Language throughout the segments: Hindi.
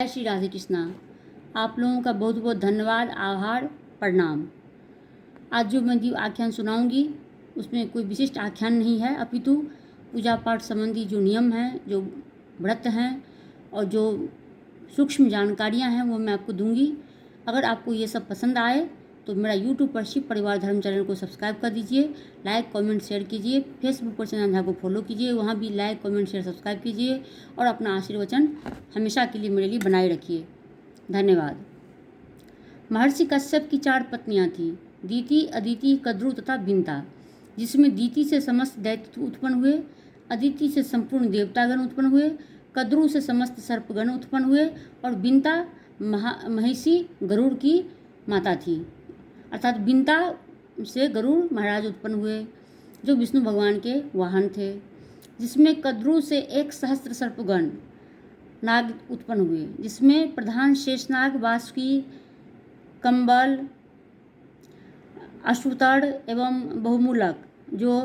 जय श्री राधे कृष्णा। आप लोगों का बहुत बहुत धन्यवाद, आभार, प्रणाम। आज जो मैं आख्यान सुनाऊंगी उसमें कोई विशिष्ट आख्यान नहीं है, अपितु पूजा पाठ संबंधी जो नियम हैं, जो व्रत हैं और जो सूक्ष्म जानकारियां हैं वो मैं आपको दूंगी। अगर आपको ये सब पसंद आए तो मेरा यूट्यूब पर शिव परिवार धर्म चैनल को सब्सक्राइब कर दीजिए, लाइक कमेंट शेयर कीजिए। फेसबुक पर चैनल को फॉलो कीजिए, वहाँ भी लाइक कमेंट शेयर सब्सक्राइब कीजिए और अपना आशीर्वचन हमेशा के लिए मेरे लिए बनाए रखिए। धन्यवाद। महर्षि कश्यप की 4 पत्नियां थीं, दीति, अदिति, कद्रु तथा बिंता, जिसमें दीति से समस्त दैत्य उत्पन्न हुए, अदिति से संपूर्ण देवतागण उत्पन्न हुए, कद्रु से समस्त सर्पगण उत्पन्न हुए और बिंता महिषी गरुड़ की माता थी। अर्थात बिंता से गरुड़ महाराज उत्पन्न हुए जो विष्णु भगवान के वाहन थे, जिसमें कद्रु से 1 सहस्त्र सर्पगण नाग उत्पन्न हुए, जिसमें प्रधान शेषनाग, वासुकी, कंबल, अश्वतड़ एवं बहुमूलक जो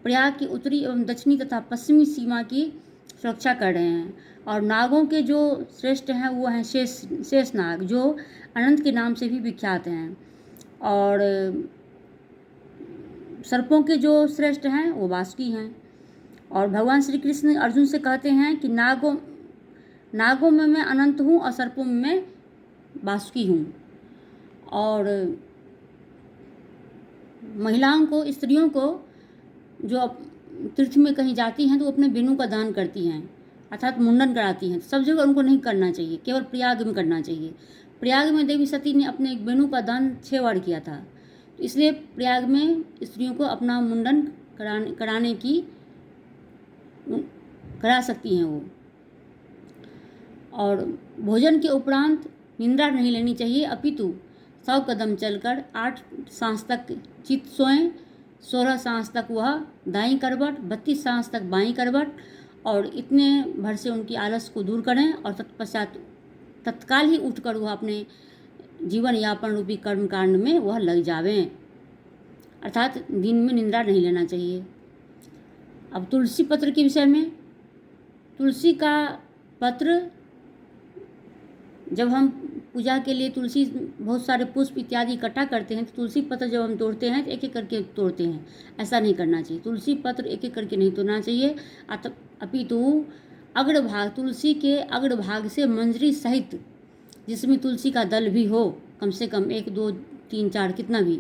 प्रयाग की उत्तरी एवं दक्षिणी तथा पश्चिमी सीमा की सुरक्षा कर रहे हैं। और नागों के जो श्रेष्ठ हैं वो हैं शेषनाग, जो अनंत के नाम से भी विख्यात हैं। और सर्पों के जो श्रेष्ठ हैं वो वासुकी हैं। और भगवान श्री कृष्ण अर्जुन से कहते हैं कि नागों में मैं अनंत हूँ और सर्पों में मैं वासुकी हूँ। और महिलाओं को, स्त्रियों को जो तीर्थ में कहीं जाती हैं तो अपने वेणु का दान करती हैं, अर्थात मुंडन कराती हैं। सब जगह उनको नहीं करना चाहिए, केवल प्रयाग में करना चाहिए। प्रयाग में देवी सती ने अपने एक वेणु का दान 6 बार किया था, तो इसलिए प्रयाग में स्त्रियों को अपना मुंडन करा सकती हैं वो। और भोजन के उपरांत निंद्रा नहीं लेनी चाहिए, अपितु 100 कदम चलकर 8 सांस तक चित सोएं, 16 सांस तक वह दाईं करवट, 32 सांस तक बाईं करवट, और इतने भर से उनकी आलस को दूर करें और तत्पश्चात तत्काल ही उठकर वह अपने जीवन यापन रूपी कर्म कांड में वह लग जावें, अर्थात दिन में निंद्रा नहीं लेना चाहिए। अब तुलसी पत्र के विषय में, तुलसी का पत्र, जब हम पूजा के लिए तुलसी बहुत सारे पुष्प इत्यादि इकट्ठा करते हैं तो तुलसी पत्र जब हम तोड़ते हैं तो एक एक करके तोड़ते हैं, ऐसा नहीं करना चाहिए। तुलसी पत्र एक एक करके नहीं तोड़ना चाहिए, अपितु अग्रभाग, तुलसी के अग्रभाग से मंजरी सहित, जिसमें तुलसी का दल भी हो, कम से कम 1 2 3 4 कितना भी,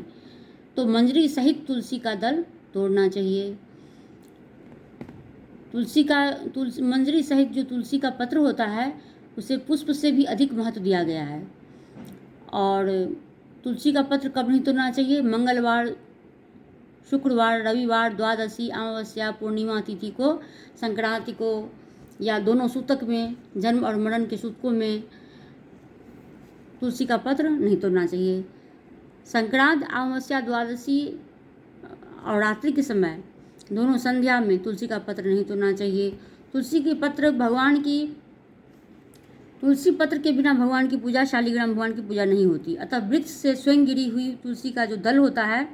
तो मंजरी सहित तुलसी का दल तोड़ना चाहिए। मंजरी सहित जो तुलसी का पत्र होता है उसे पुष्प से भी अधिक महत्व दिया गया है। और तुलसी का पत्र कब नहीं तोड़ना चाहिए? मंगलवार, शुक्रवार, रविवार, द्वादशी, अमावस्या, पूर्णिमा तिथि को, संक्रांति को, या दोनों सूतक में, जन्म और मरण के सूतकों में तुलसी का पत्र नहीं तोड़ना चाहिए। संक्रांत, अमावस्या, द्वादशी और रात्रि के समय, दोनों संध्या में तुलसी का पत्र नहीं तोड़ना चाहिए। तुलसी पत्र के बिना भगवान की पूजा, शालिग्राम भगवान की पूजा नहीं होती। अतः वृक्ष से स्वयं गिरी हुई तुलसी का जो दल होता है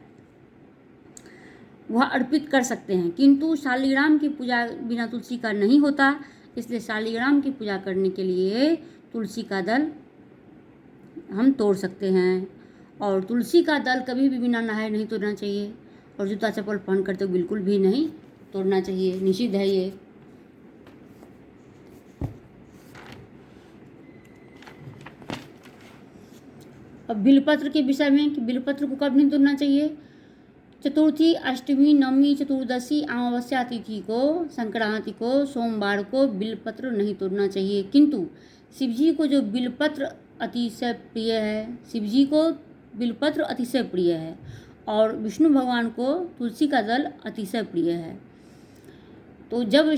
वह अर्पित कर सकते हैं, किंतु शालिग्राम की पूजा बिना तुलसी का नहीं होता। इसलिए शालिग्राम की पूजा करने के लिए तुलसी का दल हम तोड़ सकते हैं। और तुलसी का दल कभी भी बिना नहाए नहीं तोड़ना चाहिए, और जूता चप्पल पहन कर तो बिल्कुल भी नहीं तोड़ना चाहिए, निषिद्ध है ये। अब बिलपत्र के विषय में कि बिलपत्र को कब नहीं तोड़ना चाहिए? चतुर्थी, अष्टमी, नवमी, चतुर्दशी, अमावस्या तिथि को, संक्रांति को, सोमवार को बिलपत्र नहीं तोड़ना चाहिए। किंतु शिवजी को जो बिलपत्र अतिशय प्रिय है, शिवजी को बिलपत्र अतिशय प्रिय है और विष्णु भगवान को तुलसी का दल अतिशय प्रिय है। तो जब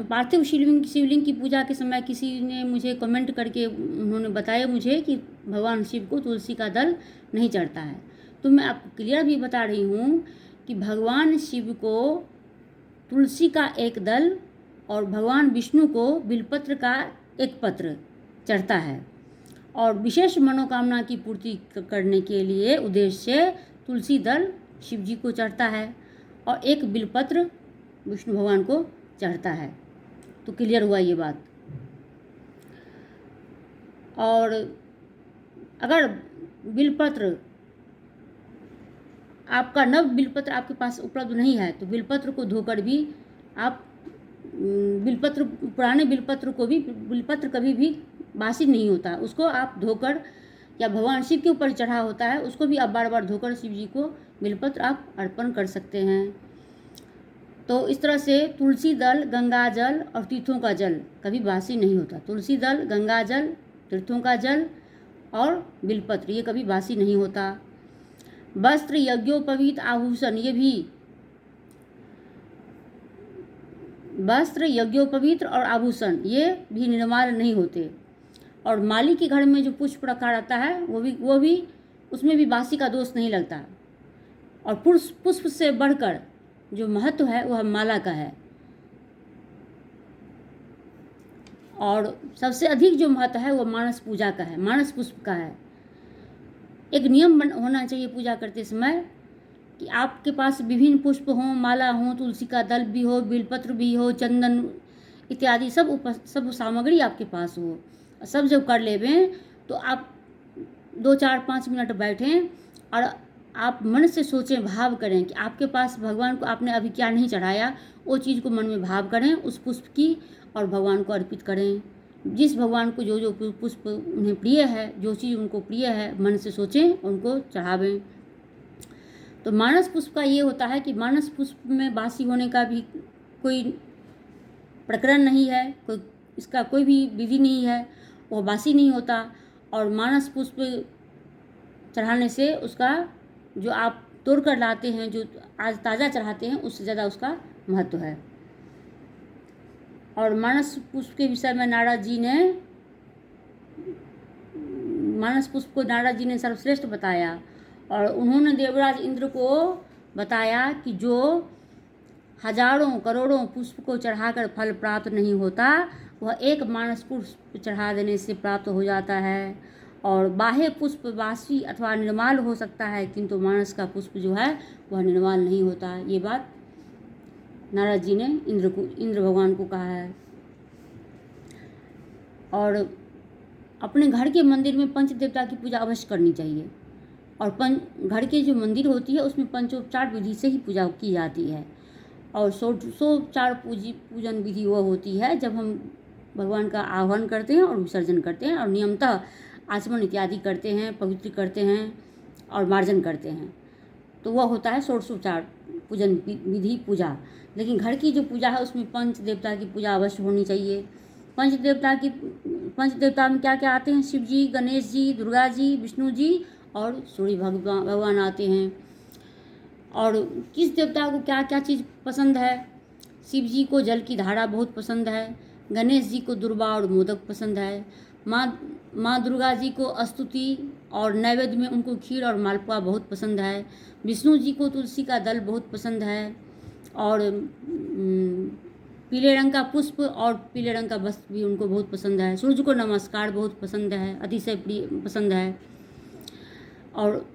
पार्थिव शिवलिंग की पूजा के समय किसी ने मुझे कमेंट करके उन्होंने बताया मुझे कि भगवान शिव को तुलसी का दल नहीं चढ़ता है, तो मैं आपको क्लियर भी बता रही हूँ कि भगवान शिव को तुलसी का एक दल और भगवान विष्णु को बिलपत्र का एक पत्र चढ़ता है। और विशेष मनोकामना की पूर्ति करने के लिए उद्देश्य तुलसी दल शिव जी को चढ़ता है और एक बिलपत्र विष्णु भगवान को चढ़ता है। तो क्लियर हुआ ये बात। और अगर बिलपत्र आपका नव बिलपत्र आपके पास उपलब्ध नहीं है तो बिलपत्र को धोकर भी आप बिलपत्र, पुराने बिलपत्र को भी, बिलपत्र कभी भी बासी नहीं होता, उसको आप धोकर, या भगवान शिव के ऊपर चढ़ा होता है उसको भी आप बार बार धोकर शिव जी को बिलपत्र आप अर्पण कर सकते हैं। तो इस तरह से तुलसी दल, गंगा जल और तीर्थों का जल कभी बासी नहीं होता। तुलसी दल, गंगा जल, तीर्थों का जल और बिलपत्र ये कभी बासी नहीं होता। वस्त्र, यज्ञोपवीत, आभूषण, ये भी वस्त्र, यज्ञोपवीत और आभूषण ये भी निर्माल नहीं होते। और माली के घर में जो पुष्प रखा रहता है वो भी उसमें भी बासी का दोष नहीं लगता। और पुष्प से बढ़कर जो महत्व है वह माला का है। और सबसे अधिक जो महत्व है वो मानस पूजा का है, मानस पुष्प का है। एक नियम होना चाहिए पूजा करते समय कि आपके पास विभिन्न पुष्प हों, माला हो, तुलसी का दल भी हो, बिलपत्र भी हो, चंदन इत्यादि सब सामग्री आपके पास हो। सब जब कर लेवें तो आप 2-4-5 मिनट बैठें और आप मन से सोचें, भाव करें कि आपके पास भगवान को आपने अभी क्या नहीं चढ़ाया, वो चीज़ को मन में भाव करें उस पुष्प की और भगवान को अर्पित करें। जिस भगवान को जो जो पुष्प उन्हें प्रिय है, जो चीज़ उनको प्रिय है, मन से सोचें, उनको चढ़ावें। तो मानस पुष्प का ये होता है कि मानस पुष्प में बासी होने का भी कोई प्रकरण नहीं है, इसका कोई भी विधि नहीं है, वह बासी नहीं होता। और मानस पुष्प चढ़ाने से उसका जो आप तोड़ कर लाते हैं, जो आज ताज़ा चढ़ाते हैं, उससे ज़्यादा उसका महत्व है। और मानस पुष्प के विषय में मानस पुष्प को नारद जी ने सर्वश्रेष्ठ बताया। और उन्होंने देवराज इंद्र को बताया कि जो हजारों करोड़ों पुष्प को चढ़ाकर फल प्राप्त नहीं होता, वह एक मानस पुष्प चढ़ा देने से प्राप्त हो जाता है। और बाह्य पुष्प बासी अथवा निर्माल हो सकता है, किंतु मानस का पुष्प जो है वह निर्माल नहीं होता। ये बात नारद जी ने इंद्र भगवान को कहा है। और अपने घर के मंदिर में पंच देवता की पूजा अवश्य करनी चाहिए। और घर के जो मंदिर होती है उसमें पंचोपचार विधि से ही पूजा की जाती है। और षोडशोपचार पूजन विधि वह होती है जब हम भगवान का आह्वान करते हैं और विसर्जन करते हैं और नियमतः आचमन इत्यादि करते हैं, पवित्र करते हैं और मार्जन करते हैं, तो वह होता है षोडशोपचार पूजन विधि पूजा। लेकिन घर की जो पूजा है उसमें पंच देवता की पूजा अवश्य होनी चाहिए। पंच देवता में क्या क्या आते हैं? शिव जी, गणेश जी, दुर्गा जी, विष्णु जी और सूर्य भगवान आते हैं। और किस देवता को क्या क्या चीज़ पसंद है? शिव जी को जल की धारा बहुत पसंद है, गणेश जी को दुर्वा और मोदक पसंद है, माँ दुर्गा जी को स्तुति और नैवेद्य में उनको खीर और मालपुआ बहुत पसंद है, विष्णु जी को तुलसी का दल बहुत पसंद है, और पीले रंग का पुष्प और पीले रंग का वस्त्र भी उनको बहुत पसंद है, सूर्य को नमस्कार बहुत पसंद है, अतिशय प्रिय पसंद है। और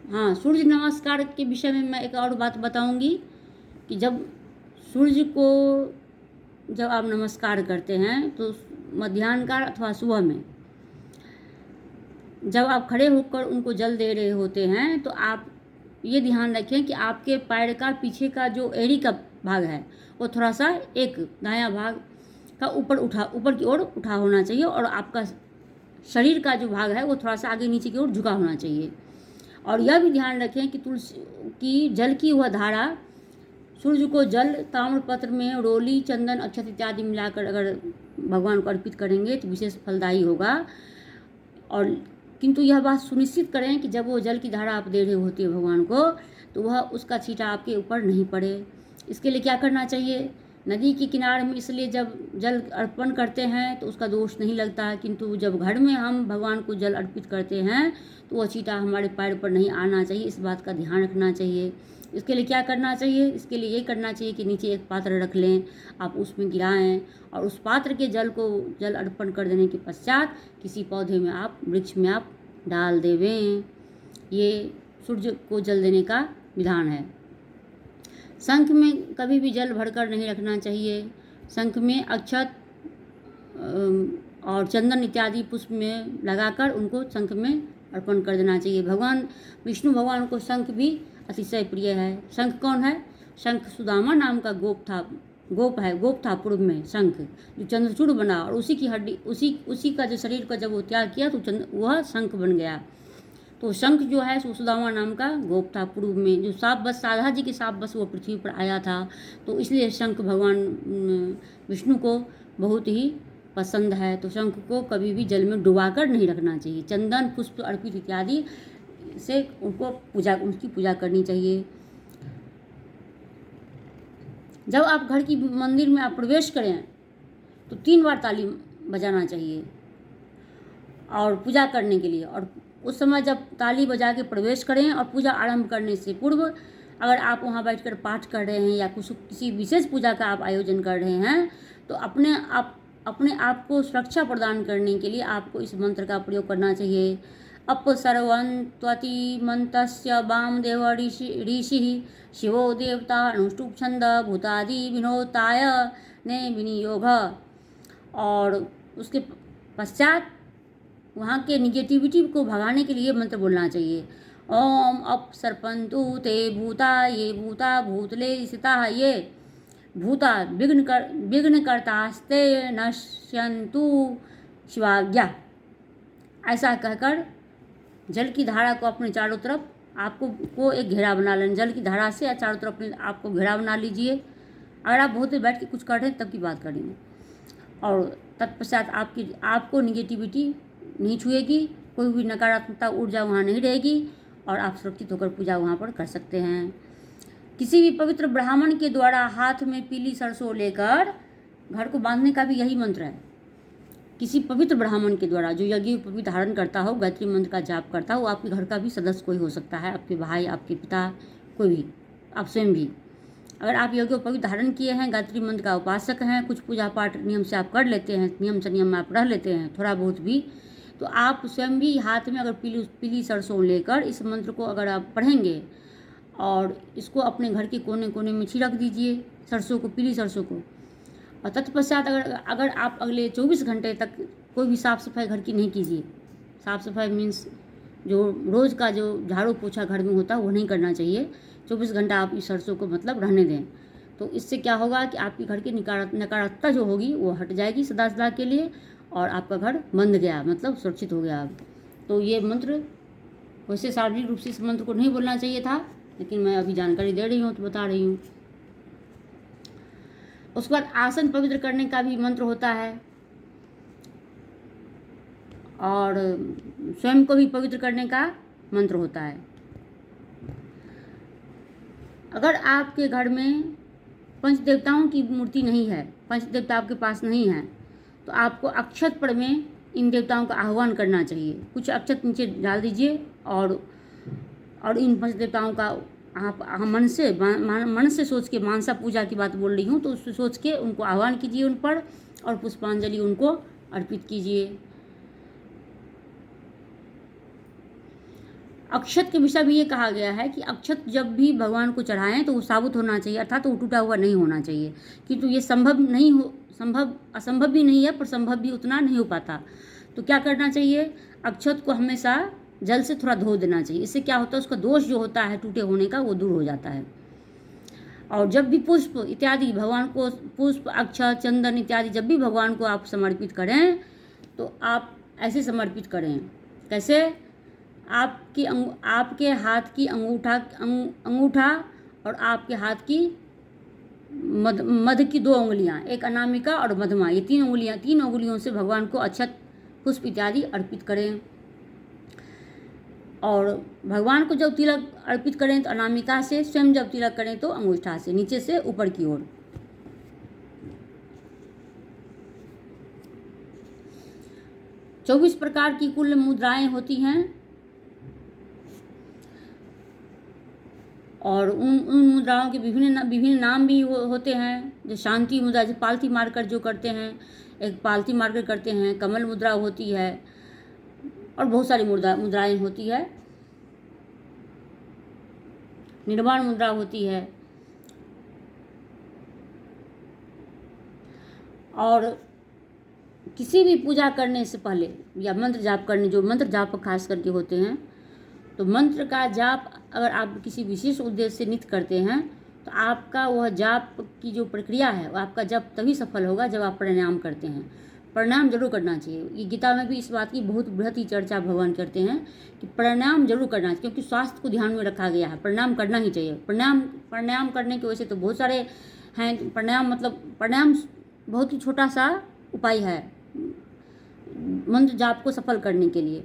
हाँ, सूर्य नमस्कार के विषय में मैं एक और बात बताऊंगी कि जब सूर्य को जब आप नमस्कार करते हैं तो मध्याह्न काल अथवा सुबह में जब आप खड़े होकर उनको जल दे रहे होते हैं तो आप ये ध्यान रखें कि आपके पैर का पीछे का जो एड़ी का भाग है वो थोड़ा सा एक दायां भाग का ऊपर की ओर उठा होना चाहिए, और आपका शरीर का जो भाग है वो थोड़ा सा आगे नीचे की ओर झुका होना चाहिए। और यह भी ध्यान रखें कि तुलसी की जल की वह धारा सूर्य को जल ताम्रपत्र में रोली, चंदन, अक्षत इत्यादि मिलाकर अगर भगवान को अर्पित करेंगे तो विशेष फलदायी होगा। और किंतु यह बात सुनिश्चित करें कि जब वो जल की धारा आप दे रहे होते हैं भगवान को तो वह उसका छींटा आपके ऊपर नहीं पड़े। इसके लिए क्या करना चाहिए? नदी के किनारे में इसलिए जब जल अर्पण करते हैं तो उसका दोष नहीं लगता, किंतु जब घर में हम भगवान को जल अर्पित करते हैं तो वह छींटा हमारे पैर पर नहीं आना चाहिए। इस बात का ध्यान रखना चाहिए। इसके लिए क्या करना चाहिए? इसके लिए ये करना चाहिए कि नीचे एक पात्र रख लें, आप उसमें गिराएं और उस पात्र के जल को जल अर्पण कर देने के पश्चात किसी पौधे में आप, वृक्ष में आप डाल देवें। ये सूर्य को जल देने का विधान है। शंख में कभी भी जल भरकर नहीं रखना चाहिए। शंख में अक्षत और चंदन इत्यादि पुष्प में लगाकर उनको शंख में अर्पण कर देना चाहिए। भगवान विष्णु भगवान को शंख भी अतिशय प्रिय है। शंख कौन है? शंख सुदामा नाम का गोप था पूर्व में शंख, जो चंद्रचूड़ बना, और उसी की हड्डी उसी का जो शरीर का जब वो त्याग किया तो वह शंख बन गया। तो शंख जो है सुदामा नाम का गोप था पूर्व में, जो राधा जी के साप बस वो पृथ्वी पर आया था। तो इसलिए शंख भगवान विष्णु को बहुत ही पसंद है। तो शंख को कभी भी जल में डुबाकर नहीं रखना चाहिए। चंदन पुष्प अर्पित इत्यादि से उनकी पूजा करनी चाहिए। जब आप घर की मंदिर में आप प्रवेश करें तो 3 बार ताली बजाना चाहिए और पूजा करने के लिए। और उस समय जब ताली बजा के प्रवेश करें और पूजा आरंभ करने से पूर्व अगर आप वहाँ बैठकर पाठ कर रहे हैं या किसी विशेष पूजा का आप आयोजन कर रहे हैं तो अपने आप को सुरक्षा प्रदान करने के लिए आपको इस मंत्र का प्रयोग करना चाहिए। अपसर्वं त्वति मंतस्य वामदेव ऋषि शिवो देवता अनुष्टुप छंद भूतादि विनोताय ने विनियोग। और उसके पश्चात वहाँ के निगेटिविटी को भगाने के लिए मंत्र बोलना चाहिए। ओम अपसर्पन्तु ते भूता ये भूता भूतले स्थिता ये भूता विघ्नकर्तास्ते नश्यन्तु शिवाज्ञा। ऐसा कहकर जल की धारा को अपने चारों तरफ आपको एक घेरा बना लेना। जल की धारा से चारों तरफ अपने आपको घेरा बना लीजिए। अगर आप बहुत देर बैठ के कुछ कर रहे हैं तब की बात करेंगे। और तत्पश्चात आपको निगेटिविटी नहीं छुएगी, कोई भी नकारात्मकता ऊर्जा वहाँ नहीं रहेगी और आप सुरक्षित होकर पूजा वहाँ पर कर सकते हैं। किसी भी पवित्र ब्राह्मण के द्वारा हाथ में पीली सरसों लेकर घर को बांधने का भी यही मंत्र है। किसी पवित्र ब्राह्मण के द्वारा जो यज्ञ उपवी धारण करता हो, गायत्री मंत्र का जाप करता हो, आपके घर का भी सदस्य कोई हो सकता है, आपके भाई, आपके पिता, कोई भी, आप स्वयं भी। अगर आप यज्ञ उपवी धारण किए हैं, गायत्री मंत्र का उपासक हैं, कुछ पूजा पाठ नियम से आप कर लेते हैं, नियम से नियम में आप रह लेते हैं थोड़ा बहुत भी, तो आप स्वयं भी हाथ में अगर पीली सरसों लेकर इस मंत्र को अगर आप पढ़ेंगे और इसको अपने घर के कोने कोने में छिड़क दीजिए सरसों को, पीली सरसों को। और तत्पश्चात अगर आप अगले 24 घंटे तक कोई भी साफ़ सफाई घर की नहीं कीजिए। साफ़ सफाई मीन्स जो रोज़ का जो झाड़ू पोछा घर में होता है वो नहीं करना चाहिए। 24 घंटा आप इस सरसों को मतलब रहने दें। तो इससे क्या होगा कि आपके घर की नकारात्मकता जो होगी वो हट जाएगी सदा के लिए और आपका घर बंद गया, मतलब सुरक्षित हो गया। तो ये मंत्र वैसे शारीरिक रूप से इस मंत्र को नहीं बोलना चाहिए था, लेकिन मैं अभी जानकारी दे रही हूँ तो बता रही हूँ। उसके बाद आसन पवित्र करने का भी मंत्र होता है और स्वयं को भी पवित्र करने का मंत्र होता है। अगर आपके घर में पंच देवताओं की मूर्ति नहीं है, पंच देवता आपके पास नहीं है, तो आपको अक्षत पड़ में इन देवताओं का आह्वान करना चाहिए। कुछ अक्षत नीचे डाल दीजिए और इन पंच देवताओं का आप मन से सोच के, मानसा पूजा की बात बोल रही हूँ, तो उससे सोच के उनको आह्वान कीजिए उन पर और पुष्पांजलि उनको अर्पित कीजिए। अक्षत के विषय में ये कहा गया है कि अक्षत जब भी भगवान को चढ़ाएं तो वो साबुत होना चाहिए, अर्थात वो टूटा हुआ नहीं होना चाहिए, किंतु ये असंभव भी नहीं है पर संभव भी उतना नहीं हो पाता। तो क्या करना चाहिए, अक्षत को हमेशा जल से थोड़ा धो देना चाहिए। इससे क्या होता है, उसका दोष जो होता है टूटे होने का वो दूर हो जाता है। और जब भी पुष्प इत्यादि भगवान को, पुष्प अक्षत चंदन इत्यादि जब भी भगवान को आप समर्पित करें तो आप ऐसे समर्पित करें, कैसे, आपके हाथ की अंगूठा और आपके हाथ की मध्य की 2 उंगलियां, एक अनामिका और मध्यमा, ये 3 उंगलियों से भगवान को अक्षत पुष्प इत्यादि अर्पित करें। और भगवान को जब तिलक अर्पित करें तो अनामिका से, स्वयं जब तिलक करें तो अंगूठा से, नीचे से ऊपर की ओर। चौबीस प्रकार की कुल मुद्राएं होती हैं और उन मुद्राओं के विभिन्न नाम भी होते हैं। जो शांति मुद्रा, जो पालथी मारकर जो करते हैं, एक पालथी मारकर करते हैं, कमल मुद्रा होती है और बहुत सारी मुद्राएं होती है, निर्वाण मुद्रा होती है। और किसी भी पूजा करने से पहले या मंत्र जाप करने, जो मंत्र जाप खास करके होते हैं, तो मंत्र का जाप अगर आप किसी विशेष उद्देश्य से नित्य करते हैं तो आपका वह जाप की जो प्रक्रिया है वो आपका जप तभी सफल होगा जब आप प्राणायाम करते हैं। प्राणायाम जरूर करना चाहिए। ये गीता में भी इस बात की बहुत बृहत ही चर्चा भगवान करते हैं कि प्राणायाम जरूर करना चाहिए, क्योंकि स्वास्थ्य को ध्यान में रखा गया है। प्राणायाम करना ही चाहिए। प्राणायाम करने की वजह से तो बहुत सारे हैं। प्राणायाम बहुत ही छोटा सा उपाय है मंत्र जाप को सफल करने के लिए,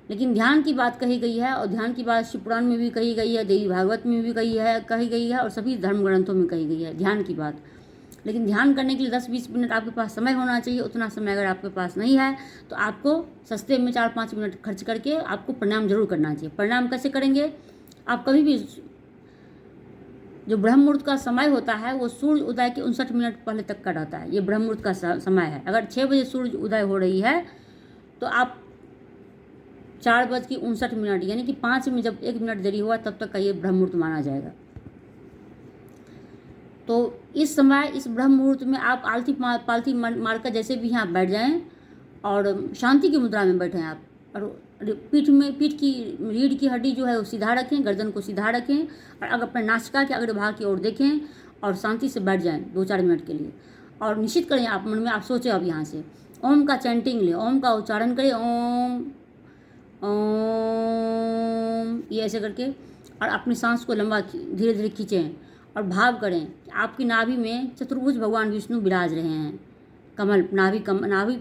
लेकिन ध्यान की बात कही गई है, और ध्यान की बात शिव पुराण में भी कही गई है, देवी भागवत में भी कही गई है, और सभी धर्म ग्रंथों में कही गई है ध्यान की बात। लेकिन ध्यान करने के लिए 10-20 मिनट आपके पास समय होना चाहिए। उतना समय अगर आपके पास नहीं है तो आपको सस्ते में 4-5 मिनट खर्च करके आपको प्राणायाम जरूर करना चाहिए। प्राणायाम कैसे करेंगे? आप कभी भी, जो ब्रह्म मुहूर्त का समय होता है वो सूर्य उदय के 59 मिनट पहले तक का रहता है। ये ब्रह्म मुहूर्त का समय है। अगर 6 बजे सूर्य उदय हो रही है तो आप 4:59 यानी कि 5 में जब 1 मिनट देरी हुआ तब तक का ये ब्रह्म मुहूर्त माना जाएगा। तो इस समय, इस ब्रह्म मुहूर्त में आप आलती पालती मारकर जैसे भी यहाँ बैठ जाएं और शांति की मुद्रा में बैठें आप, और पीठ की रीढ़ की हड्डी जो है वो सीधा रखें, गर्दन को सीधा रखें, और अगर अपने नासिका के अग्र भाग की ओर देखें और शांति से बैठ जाएं 2-4 मिनट के लिए। और निश्चित करें आप मन में, आप सोचें अब यहाँ से ओम का चैंटिंग लें, ओम का उच्चारण करें, ओम ओम, ये ऐसे करके, और अपनी सांस को लंबा धीरे धीरे खींचें और भाव करें कि आपकी नाभि में चतुर्भुज भगवान विष्णु विराज रहे हैं। कमल, नाभि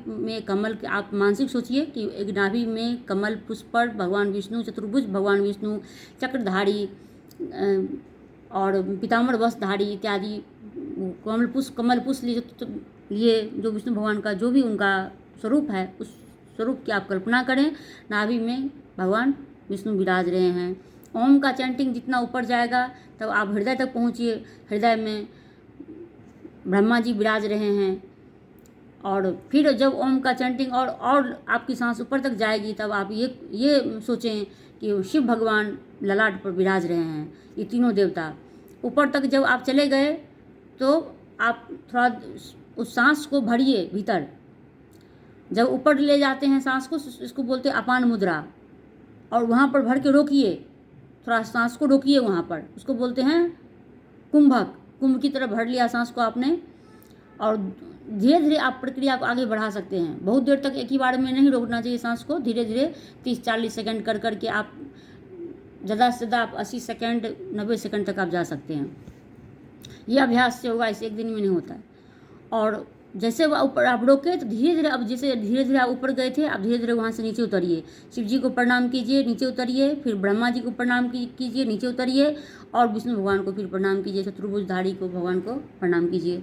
में कमल के, आप मानसिक सोचिए कि एक नाभि में कमल पुष्प पर भगवान विष्णु, चतुर्भुज भगवान विष्णु, चक्रधारी और पीताम्बर वस्त्रधारी इत्यादि कमल पुष्प लिए जो विष्णु भगवान का जो भी उनका स्वरूप है, उस स्वरूप की आप कल्पना करें। नाभि में भगवान विष्णु विराज रहे हैं। ओम का चैंटिंग जितना ऊपर जाएगा तब आप हृदय तक पहुँचिए। हृदय में ब्रह्मा जी विराज रहे हैं। और फिर जब ओम का चैंटिंग और आपकी सांस ऊपर तक जाएगी तब आप ये सोचें कि शिव भगवान ललाट पर विराज रहे हैं। ये तीनों देवता ऊपर तक जब आप चले गए तो आप थोड़ा उस सांस को भरिए भीतर। जब ऊपर ले जाते हैं सांस को, इसको बोलते हैं अपान मुद्रा, और वहाँ पर भर के रोकिए, थोड़ा सांस को रोकिए वहाँ पर, उसको बोलते हैं कुंभक। कुंभ की तरह भर लिया सांस को आपने, और धीरे धीरे आप प्रक्रिया को आगे बढ़ा सकते हैं। बहुत देर तक एक ही बार में नहीं रोकना चाहिए सांस को, धीरे धीरे 30-40 सेकंड कर करके आप ज़्यादा से ज़्यादा आप 80 सेकंड 90 सेकंड तक आप जा सकते हैं। ये अभ्यास से होगा, इसे एक दिन में नहीं होता है। और जैसे वह ऊपर आप रोके तो धीरे धीरे, अब जैसे धीरे धीरे आप ऊपर गए थे, आप धीरे धीरे वहाँ से नीचे उतरिए। शिव जी को प्रणाम कीजिए, नीचे उतरिए, फिर ब्रह्मा जी को प्रणाम कीजिए, नीचे उतरिए, और विष्णु भगवान को फिर प्रणाम कीजिए, चतुर्भुजधारी को भगवान को प्रणाम कीजिए।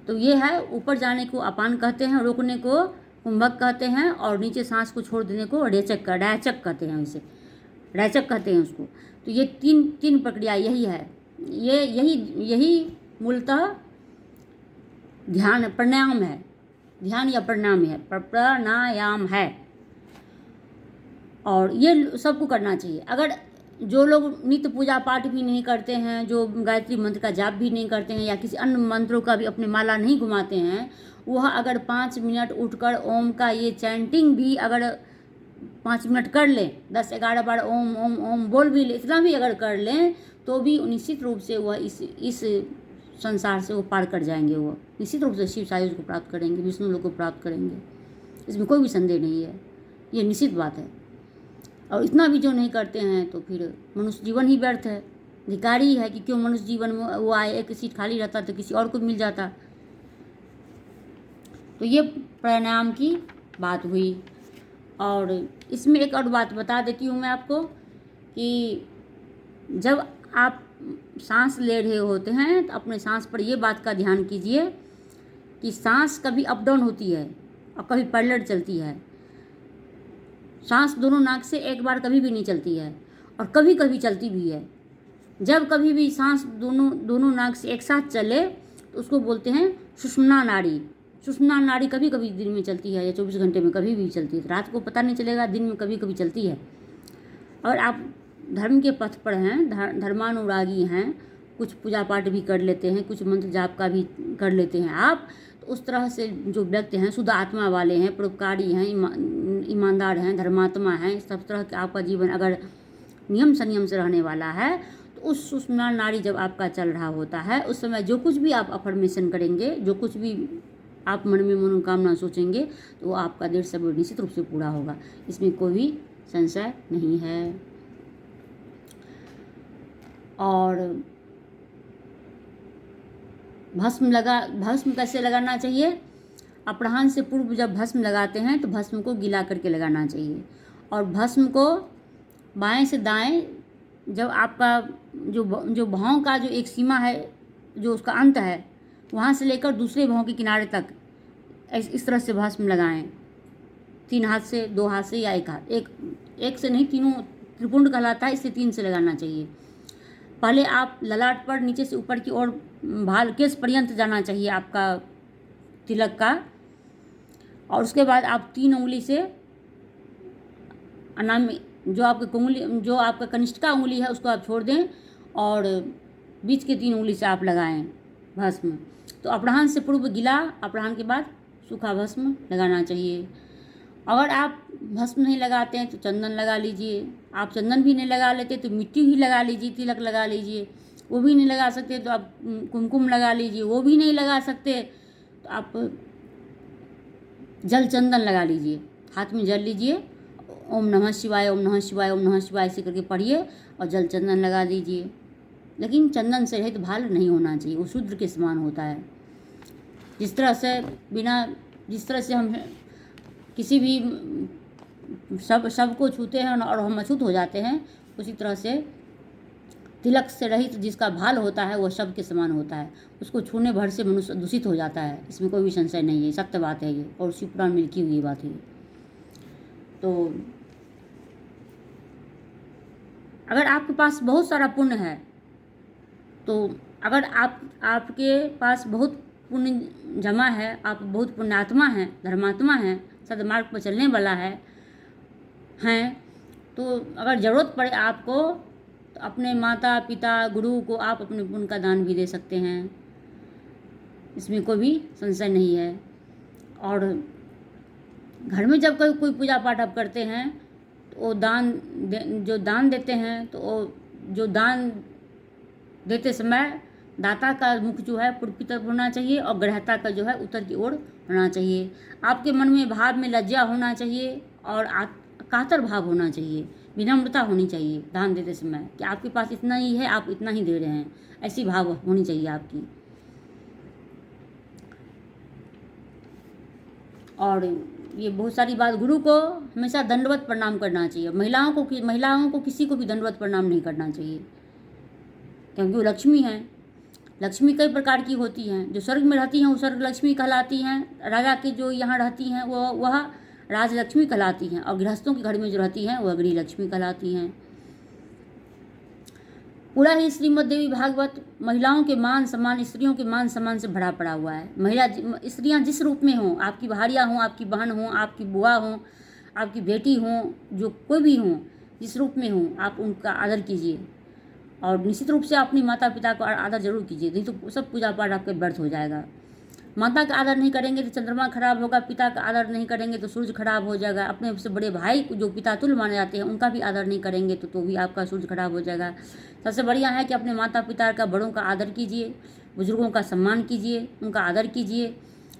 तो ये है, ऊपर जाने को अपान कहते हैं, रोकने को कुंभक कहते हैं, और नीचे सांस को छोड़ देने को रैचक कहते हैं। इसे रैचक कहते हैं उसको। तो ये तीन प्रक्रिया यही है। यही मूलतः ध्यान प्राणायाम है। ध्यान या प्राणायाम है, प्राणायाम है, और ये सबको करना चाहिए। अगर जो लोग नित्य पूजा पाठ भी नहीं करते हैं, जो गायत्री मंत्र का जाप भी नहीं करते हैं, या किसी अन्य मंत्रों का भी अपने माला नहीं घुमाते हैं, वह अगर 5 मिनट उठकर ओम का ये चैंटिंग भी अगर 5 मिनट कर लें, 10-11 बार ओम ओम ओम बोल भी ले, इतना भी अगर कर लें तो भी निश्चित रूप से वह इस संसार से वो पार कर जाएंगे। वो निश्चित रूप से शिव सायुज को प्राप्त करेंगे, विष्णु लोक को प्राप्त करेंगे। इसमें कोई भी संदेह नहीं है, ये निश्चित बात है। और इतना भी जो नहीं करते हैं तो फिर मनुष्य जीवन ही व्यर्थ है। धिकारी है कि क्यों मनुष्य जीवन में वो आए, एक सीट खाली रहता तो किसी और को मिल जाता। तो ये प्राणायाम की बात हुई। और इसमें एक और बात बता देती हूँ मैं आपको कि जब आप सांस ले रहे होते हैं तो अपने सांस पर ये बात का ध्यान कीजिए कि सांस कभी अप डाउन होती है और कभी पैरेलल चलती है। सांस दोनों नाक से एक बार कभी भी नहीं चलती है, और कभी कभी चलती भी है। जब कभी भी सांस दोनों नाक से एक साथ चले तो उसको बोलते हैं सुषुम्ना नाड़ी। सुषुम्ना नाड़ी कभी कभी दिन में चलती है, या 24 घंटे में कभी भी चलती है। रात को पता नहीं चलेगा, दिन में कभी कभी चलती है। और आप धर्म के पथ पर हैं, धर्मानुरागी हैं, कुछ पूजा पाठ भी कर लेते हैं, कुछ मंत्र जाप का भी कर लेते हैं आप, तो उस तरह से जो व्यक्ति हैं, शुद्ध आत्मा वाले हैं, परोपकारी हैं, ईमानदार हैं, धर्मात्मा हैं, सब तरह के आपका जीवन अगर नियम संयम से रहने वाला है, तो उस नारी जब आपका चल रहा होता है, उस समय जो कुछ भी आप अफर्मेशन करेंगे, जो कुछ भी आप मन में मनोकामना सोचेंगे, तो वो आपका देर से निश्चित रूप से पूरा होगा। इसमें कोई भी संशय नहीं है। और भस्म कैसे लगाना चाहिए? अपराह्न से पूर्व जब भस्म लगाते हैं तो भस्म को गीला करके लगाना चाहिए, और भस्म को बाएं से दाएं, जब आपका जो भौं का जो एक सीमा है, जो उसका अंत है, वहाँ से लेकर दूसरे भौं के किनारे तक इस तरह से भस्म लगाएं। 3 हाथ से, 2 हाथ से या 1 हाथ, एक से नहीं, तीनों त्रिपुंड कहलाता है, इससे 3 से लगाना चाहिए। पहले आप ललाट पर नीचे से ऊपर की ओर भाल केस पर्यंत जाना चाहिए आपका तिलक का, और उसके बाद आप 3 उंगली से अनामी, जो आपका कनिष्ठिका उंगली है उसको आप छोड़ दें, और बीच के 3 उंगली से आप लगाएं भस्म। तो अपराह्न से पूर्व गीला, अपराह्न के बाद सूखा भस्म लगाना चाहिए। अगर आप भस्म नहीं लगाते हैं तो चंदन लगा लीजिए। आप चंदन भी नहीं लगा लेते तो मिट्टी ही लगा लीजिए, तिलक लगा लीजिए। वो भी नहीं लगा सकते तो आप कुमकुम लगा लीजिए। वो भी नहीं लगा सकते तो आप जल चंदन लगा लीजिए। हाथ में जल लीजिए, ओम नमः शिवाय, ओम नमः शिवाय, ओम नमः शिवाय ऐसे करके पढ़िए और जल चंदन लगा दीजिए। लेकिन चंदन से रहित भाल नहीं होना चाहिए, वो शूद्र के समान होता है। जिस तरह से हम किसी भी शव को छूते हैं और हम अछूत हो जाते हैं, उसी तरह से तिलक से रहित जिसका भाल होता है वो शव के समान होता है। उसको छूने भर से मनुष्य दूषित हो जाता है, इसमें कोई भी संशय नहीं है, सत्य बात है ये, और शिव पुराण में लिखी हुई बात है। तो अगर आपके पास बहुत सारा पुण्य है, तो अगर आपके पास बहुत पुण्य जमा है, आप बहुत पुण्यात्मा हैं, धर्मात्मा हैं, सदमार्ग पर चलने वाला हैं, तो अगर ज़रूरत पड़े आपको तो अपने माता पिता गुरु को आप अपने पुण्य का दान भी दे सकते हैं, इसमें कोई भी संशय नहीं है। और घर में जब कोई पूजा पाठ आप करते हैं तो वो जो दान देते हैं, तो वो जो दान देते समय दाता का मुख जो है पूर्व की तरफ होना चाहिए और ग्रहता का जो है उत्तर की ओर होना चाहिए। आपके मन में भाव में लज्जा होना चाहिए और कातर भाव होना चाहिए, विनम्रता होनी चाहिए दान देते समय कि आपके पास इतना ही है, आप इतना ही दे रहे हैं, ऐसी भाव होनी चाहिए आपकी। और ये बहुत सारी बात, गुरु को हमेशा दंडवत प्रणाम करना चाहिए। महिलाओं को किसी को भी दंडवत प्रणाम नहीं करना चाहिए, क्योंकि वो लक्ष्मी हैं। लक्ष्मी कई प्रकार की होती हैं, जो स्वर्ग में रहती हैं वो स्वर्ग लक्ष्मी कहलाती हैं, राजा के जो यहाँ रहती हैं वह राजलक्ष्मी कहलाती हैं, और गृहस्थों के घर में जो रहती हैं वह गृह लक्ष्मी कहलाती हैं। पूरा ही श्रीमद् देवी भागवत महिलाओं के मान सम्मान, स्त्रियों के मान सम्मान से भरा पड़ा हुआ है। स्त्रियाँ जिस रूप में हों, आपकी भारियाँ हों, आपकी बहन हों, आपकी बुआ हों, आपकी बेटी हों, जो कोई भी हों, जिस रूप में हों, आप उनका आदर कीजिए। और निश्चित रूप से अपनी माता पिता को आदर जरूर कीजिए, नहीं तो सब पूजा पाठ आपके व्यर्थ हो जाएगा। माता का आदर नहीं करेंगे तो चंद्रमा खराब होगा, पिता का आदर नहीं करेंगे तो सूर्य खराब हो जाएगा, अपने से बड़े भाई जो पिता तुल्य माने जाते हैं उनका भी आदर नहीं करेंगे तो भी आपका सूर्य खराब हो जाएगा। सबसे बढ़िया है कि अपने माता पिता का, बड़ों का आदर कीजिए, बुजुर्गों का सम्मान कीजिए, उनका आदर कीजिए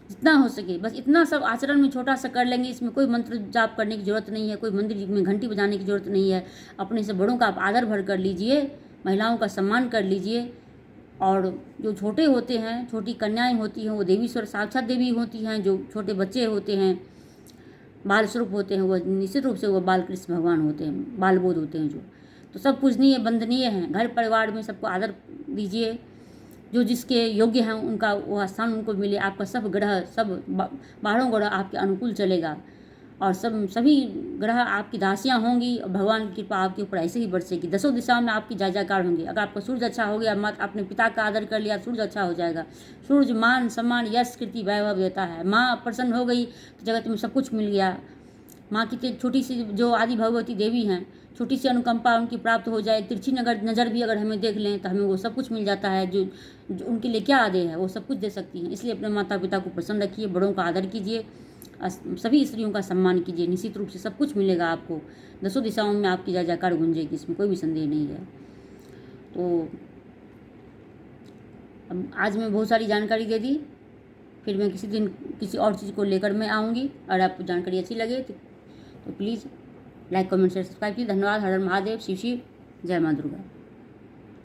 जितना हो सके। बस इतना सब आचरण में छोटा सा कर लेंगे, इसमें कोई मंत्र जाप करने की ज़रूरत नहीं है, कोई मंदिर में घंटी बजाने की ज़रूरत नहीं है। अपने से बड़ों का आप आदर भर कर लीजिए, महिलाओं का सम्मान कर लीजिए। और जो छोटे होते हैं, छोटी कन्याएं होती हैं, वो देवी स्वर साक्षात देवी होती हैं। जो छोटे बच्चे होते हैं, बाल स्वरूप होते हैं, वो निश्चित रूप से वो बाल कृष्ण भगवान होते हैं, बाल बोध होते हैं। तो सब पूजनीय वंदनीय हैं। घर परिवार में सबको आदर दीजिए, जो जिसके योग्य हैं उनका वह स्थान उनको मिले। आपका सब ग्रह, सब 12 ग्रह आपके अनुकूल चलेगा, और सभी ग्रह आपकी दासियाँ होंगी, और भगवान की कृपा आपके ऊपर ऐसे ही बरसेगी। 10 दिशाओं में आपकी जय जयकार होंगी। अगर आपका सूर्य अच्छा हो गया, मत अपने पिता का आदर कर लिया, सूर्य अच्छा हो जाएगा। सूर्य मान सम्मान यश कीर्ति वैभव देता है। माँ प्रसन्न हो गई तो जगत में सब कुछ मिल गया। माँ की छोटी सी जो आदि भगवती देवी हैं, छोटी सी अनुकंपा उनकी प्राप्त हो जाए, तिरछी नज़र भी अगर हमें देख लें तो हमें वो सब कुछ मिल जाता है जो उनके लिए क्या आदे है, वो सब कुछ दे सकती हैं। इसलिए अपने माता पिता को प्रसन्न रखिए, बड़ों का आदर कीजिए, सभी स्त्रियों का सम्मान कीजिए, निश्चित रूप से सब कुछ मिलेगा आपको। 10 दिशाओं में आपकी जय जयकार गूंजेगी, इसमें कोई भी संदेह नहीं है। तो अब आज मैं बहुत सारी जानकारी दे दी, फिर मैं किसी दिन किसी और चीज़ को लेकर मैं आऊँगी। और आपको जानकारी अच्छी लगे तो please like comment share subscribe कीजिए। धन्यवाद। हर हर महादेव, शिव शिव, जय माँ दुर्गा।